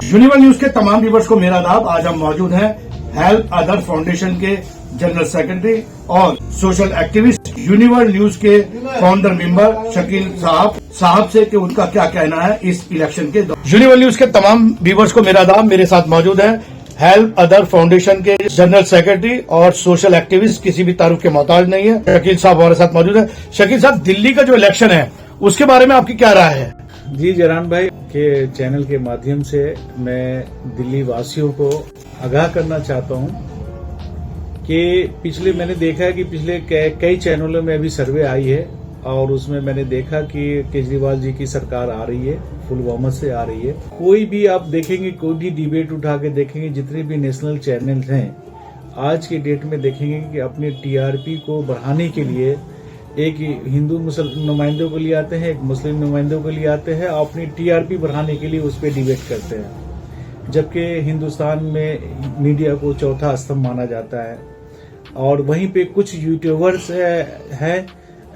Universal news के तमाम viewers को मेरा आदाब। आज हम मौजूद हैं हेल्प अदर फाउंडेशन के जनरल सेक्रेटरी और सोशल एक्टिविस्ट यूनिवर्सल न्यूज के फाउंडर मेंबर शकील साहब से कि उनका क्या कहना है इस इलेक्शन के दौरान। यूनिवर्सल न्यूज के तमाम व्यूअर्स को मेरा आदाब। मेरे साथ मौजूद है हेल्प अदर फाउंडेशन के जनरल सेक्रेटरी और सोशल एक्टिविस्ट, किसी भी तारुफ के मोहताज नहीं है, शकील साहब हमारे साथ मौजूद है। शकील साहब, दिल्ली का जो इलेक्शन है उसके बारे में आपकी क्या राय है? जी, जरान भाई के चैनल के माध्यम से मैं दिल्ली वासियों को आगाह करना चाहता हूं कि मैंने देखा है कि पिछले कई चैनलों में अभी सर्वे आई है और उसमें मैंने देखा कि केजरीवाल जी की सरकार आ रही है, फुल बहुमत से आ रही है। कोई भी आप देखेंगे, कोई भी डिबेट उठा के देखेंगे, जितने भी नेशनल चैनल हैं आज के डेट में देखेंगे कि अपने टीआरपी को बढ़ाने के लिए एक हिंदू मुस्लिम नुमाइंदों को लिए आते हैं, एक मुस्लिम नुमाइंदों को लिए आते हैं और अपनी टीआरपी बढ़ाने के लिए उस पर डिबेट करते हैं। जबकि हिंदुस्तान में मीडिया को चौथा स्तंभ माना जाता है और वहीं पे कुछ यूट्यूबर्स हैं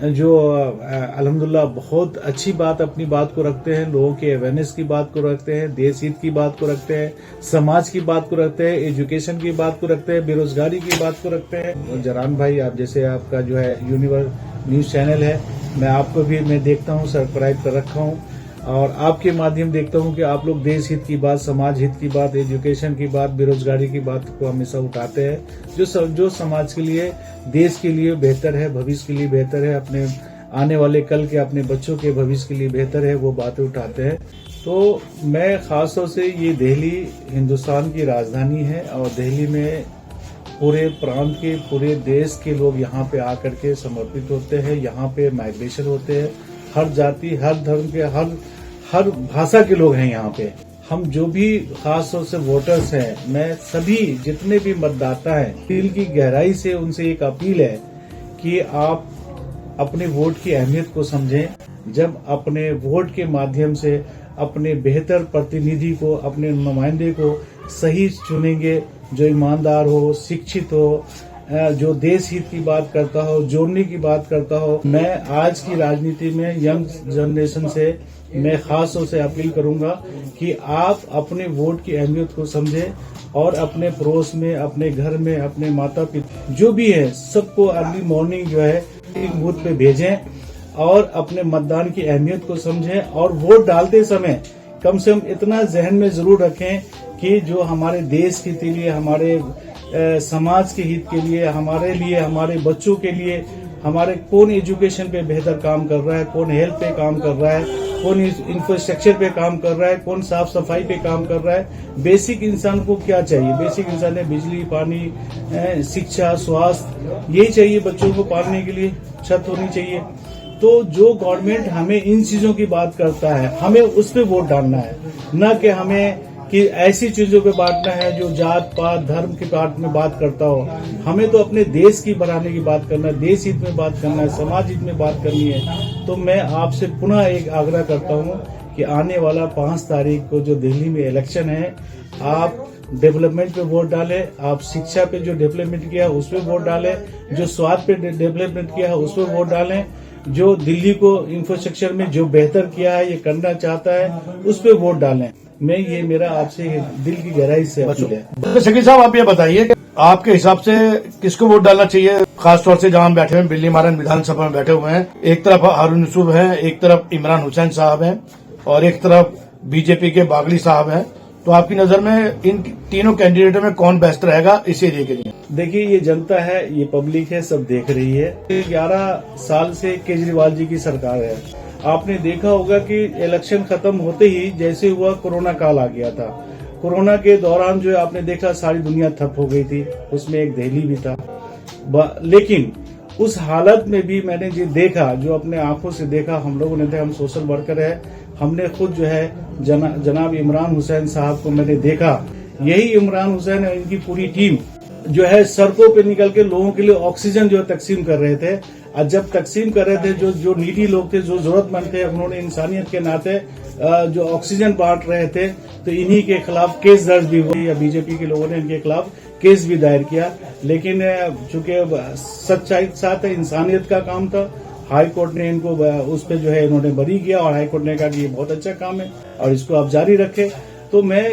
जो अल्हम्दुलिल्लाह बहुत अच्छी बात अपनी बात को रखते हैं, लोगों के अवेयरनेस की बात को रखते हैं, देश हित की बात को रखते हैं, समाज की बात को रखते हैं, एजुकेशन की बात को रखते हैं, बेरोजगारी की बात को रखते हैं। जरान भाई, आप जैसे आपका जो है यूनिवर्सल न्यूज चैनल है, मैं आपको भी मैं देखता हूँ, सब्सक्राइब कर रखा हूँ और आपके माध्यम देखता हूँ कि आप लोग देश हित की बात, समाज हित की बात, एजुकेशन की बात, बेरोजगारी की बात को हमेशा उठाते हैं, जो समाज के लिए, देश के लिए बेहतर है, भविष्य के लिए बेहतर है, अपने आने वाले कल के अपने बच्चों के भविष्य के लिए बेहतर है, वो बातें उठाते हैं। तो मैं खासतौर से ये दिल्ली हिंदुस्तान की राजधानी है और दिल्ली में पूरे प्रांत के, पूरे देश के लोग यहाँ पे आकर के समर्पित होते हैं, यहाँ पे माइग्रेशन होते हैं, हर जाति, हर धर्म के, हर भाषा के लोग हैं यहाँ पे। हम जो भी खास तौर से वोटर्स हैं, मैं सभी जितने भी मतदाता हैं, दिल की गहराई से उनसे एक अपील है कि आप अपने वोट की अहमियत को समझें। जब अपने वोट के माध्यम से अपने बेहतर प्रतिनिधि को, अपने नुमाइंदे को सही चुनेंगे, जो ईमानदार हो, शिक्षित हो, जो देश हित की बात करता हो, जोड़ने की बात करता हो। मैं आज की राजनीति में यंग जनरेशन से मैं खास तौर से अपील करूंगा कि आप अपने वोट की अहमियत को समझें और अपने पड़ोस में, अपने घर में, अपने माता पिता जो भी है, सबको अर्ली मॉर्निंग जो है बूथ पे भेजें और अपने मतदान की अहमियत को समझें और वोट डालते समय कम से कम इतना जहन में जरूर रखें कि जो हमारे देश के लिए, हमारे समाज के हित के लिए, हमारे बच्चों के लिए, हमारे कौन एजुकेशन पे बेहतर काम कर रहा है, कौन हेल्थ पे काम कर रहा है, कौन इंफ्रास्ट्रक्चर पे काम कर रहा है, कौन साफ सफाई पे काम कर रहा है। बेसिक इंसान को क्या चाहिए? बेसिक इंसान है बिजली, पानी, शिक्षा, स्वास्थ्य, यही चाहिए बच्चों को पालने के लिए, छत होनी चाहिए। तो जो गवर्नमेंट हमें इन चीजों की बात करता है, हमें उस पर वोट डालना है, न कि हमें कि ऐसी चीजों पे बांटना है जो जात पात धर्म के बात में बात करता हो। हमें तो अपने देश की बढ़ाने की बात करना है, देश हित में बात करना है, समाज हित में बात करनी है। तो मैं आपसे पुनः एक आग्रह करता हूं कि आने वाला 5 तारीख को जो दिल्ली में इलेक्शन है, आप डेवलपमेंट पे वोट डालें, आप शिक्षा पे जो डेवलपमेंट किया उस पर वोट डालें, जो स्वास्थ्य पे डेवलपमेंट किया है उस पर वोट डालें, जो दिल्ली को इंफ्रास्ट्रक्चर में जो बेहतर किया है, ये करना चाहता है, उस पर वोट डालें। मैं ये मेरा आपसे दिल की गहराई से अपील है। शकील साहब, आप ये बताइए कि आपके हिसाब से किसको वोट डालना चाहिए? खासतौर से जहां हम बैठे हुए बिल्ली मारन विधानसभा में बैठे हुए हैं, एक तरफ हारून यूसुफ है, एक तरफ इमरान हुसैन साहब हैं और एक तरफ बीजेपी के बागली साहब हैं। तो आपकी नजर में इन तीनों कैंडिडेटों में कौन बेस्ट रहेगा इस एरिया के लिए? देखिए, ये जनता है, ये पब्लिक है, सब देख रही है। 11 साल से केजरीवाल जी की सरकार है। आपने देखा होगा कि इलेक्शन खत्म होते ही जैसे हुआ कोरोना काल आ गया था। कोरोना के दौरान जो आपने देखा सारी दुनिया ठप हो गई थी, उसमें एक दिल्ली भी था। लेकिन उस हालत में भी मैंने जो देखा, जो अपने आंखों से देखा, हम लोगों ने थे, हम सोशल वर्कर है, हमने खुद जो है जनाब इमरान हुसैन साहब को मैंने देखा। यही इमरान हुसैन और इनकी पूरी टीम जो है सड़कों पे निकल के लोगों के लिए ऑक्सीजन जो है तकसीम कर रहे थे। और जब तकसीम कर रहे थे, जो नीडी लोग थे, जो जरूरतमंद थे, उन्होंने इंसानियत के नाते जो ऑक्सीजन बांट रहे थे, तो इन्हीं के खिलाफ केस दर्ज भी हुई या बीजेपी के लोगों ने इनके खिलाफ केस भी दायर किया। लेकिन चूंकि सच्चाई के साथ इंसानियत का काम था, हाई कोर्ट ने इनको उस पर जो है इन्होंने बरी किया और हाई कोर्ट ने कहा कि ये बहुत अच्छा काम है और इसको आप जारी रखें। तो मैं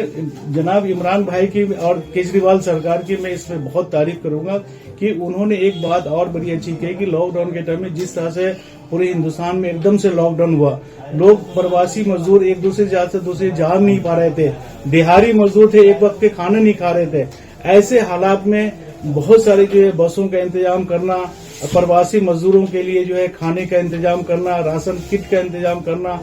जनाब इमरान भाई की और केजरीवाल सरकार की मैं इसमें बहुत तारीफ करूंगा कि उन्होंने एक बात और बड़ी अच्छी कही कि लॉकडाउन के टाइम में जिस तरह से पूरे हिंदुस्तान में एकदम से लॉकडाउन हुआ, लोग प्रवासी मजदूर एक दूसरे से दूसरे जा नहीं पा रहे थे, दिहाड़ी मजदूर थे, एक वक्त के खाने नहीं खा रहे थे। ऐसे हालात में बहुत सारे जो है बसों का इंतजाम करना, प्रवासी मजदूरों के लिए जो है खाने का इंतजाम करना, राशन किट का इंतजाम करना,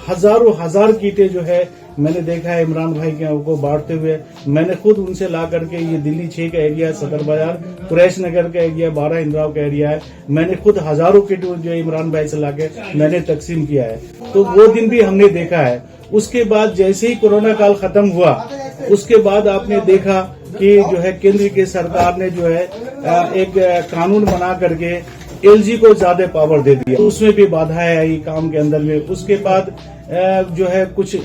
हजारों हजार किटें जो है मैंने देखा है इमरान भाई को बांटते हुए। मैंने खुद उनसे ला करके, ये दिल्ली 6 का एरिया है, सदर बाजार, कुरैश नगर का एरिया, 12 इंदिराओं का एरिया है, मैंने खुद हजारों किट जो है इमरान भाई से लाके मैंने तकसीम किया है। तो वो दिन भी हमने देखा है। उसके बाद जैसे ही कोरोना काल खत्म हुआ, उसके बाद आपने देखा कि जो है केंद्र की सरकार ने जो है एक कानून बना करके एलजी को ज्यादा पावर दे दिया, उसमें भी बाधाएं आई काम के अंदर में। उसके बाद जो है कुछ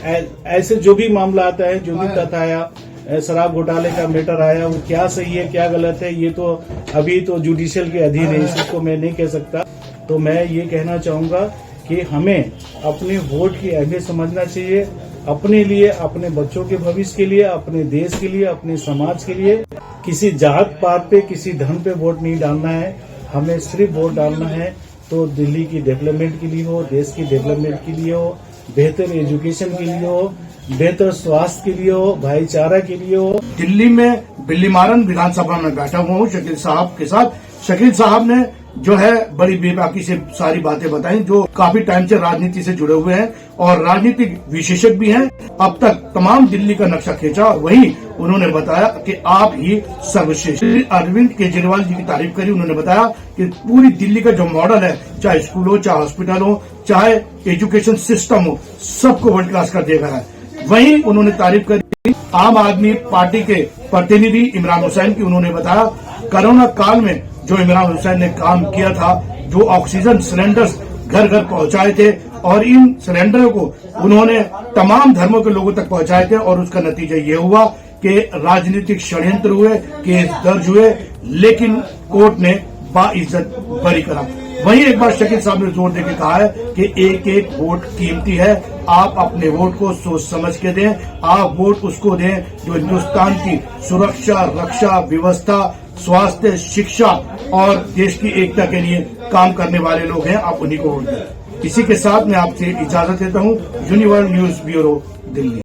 ऐसे जो भी मामला आता है, जो भी तथ्य आया, शराब घोटाले का मैटर आया, वो क्या सही है क्या गलत है, ये तो अभी तो जुडिशियल के अधीन है, इसको मैं नहीं कह सकता। तो मैं ये कहना चाहूंगा कि हमें अपने वोट की अहमियत समझना चाहिए, अपने लिए, अपने बच्चों के भविष्य के लिए, अपने देश के लिए, अपने समाज के लिए। किसी जात पात पे, किसी धर्म पे वोट नहीं डालना है, हमें सिर्फ वोट डालना है तो दिल्ली की डेवलपमेंट के लिए हो, देश की डेवलपमेंट के लिए हो, बेहतर एजुकेशन के लिए हो, बेहतर स्वास्थ्य के लिए हो, भाईचारा के लिए हो। दिल्ली में बिल्लीमारन विधानसभा में बैठा हुआ हूँ शकील साहब के साथ। शकील साहब ने जो है बड़ी बेबाकी से सारी बातें बताई, जो काफी टाइम से राजनीति से जुड़े हुए हैं और राजनीतिक विशेषज्ञ भी हैं। अब तक तमाम दिल्ली का नक्शा खींचा, वहीं उन्होंने बताया कि आप ही सर्वश्रेष्ठ। अरविंद केजरीवाल जी की तारीफ करी। उन्होंने बताया कि पूरी दिल्ली का जो मॉडल है, चाहे स्कूल हो, चाहे हॉस्पिटल हो, चाहे एजुकेशन सिस्टम हो, सबको वर्ल्ड क्लास कर दिया गया है। वहीं उन्होंने तारीफ करी आम आदमी पार्टी के प्रतिनिधि इमरान हुसैन की। उन्होंने बताया कोरोना काल में जो इमरान हुसैन ने काम किया था, जो ऑक्सीजन सिलेंडर्स घर घर पहुंचाए थे और इन सिलेंडरों को उन्होंने तमाम धर्मों के लोगों तक पहुंचाए थे, और उसका नतीजा ये हुआ कि राजनीतिक षड्यंत्र हुए, केस दर्ज हुए, लेकिन कोर्ट ने बाइज्जत बरी करा। वहीं एक बार शकील साहब ने जोर देकर कहा है कि एक एक वोट कीमती है, आप अपने वोट को सोच समझ के दें। आप वोट उसको दें जो हिंदुस्तान की सुरक्षा, रक्षा, व्यवस्था, स्वास्थ्य, शिक्षा और देश की एकता के लिए काम करने वाले लोग हैं, आप उन्हीं को वोट दें। इसी के साथ मैं आपसे इजाजत लेता हूं। Universal news bureau, Delhi.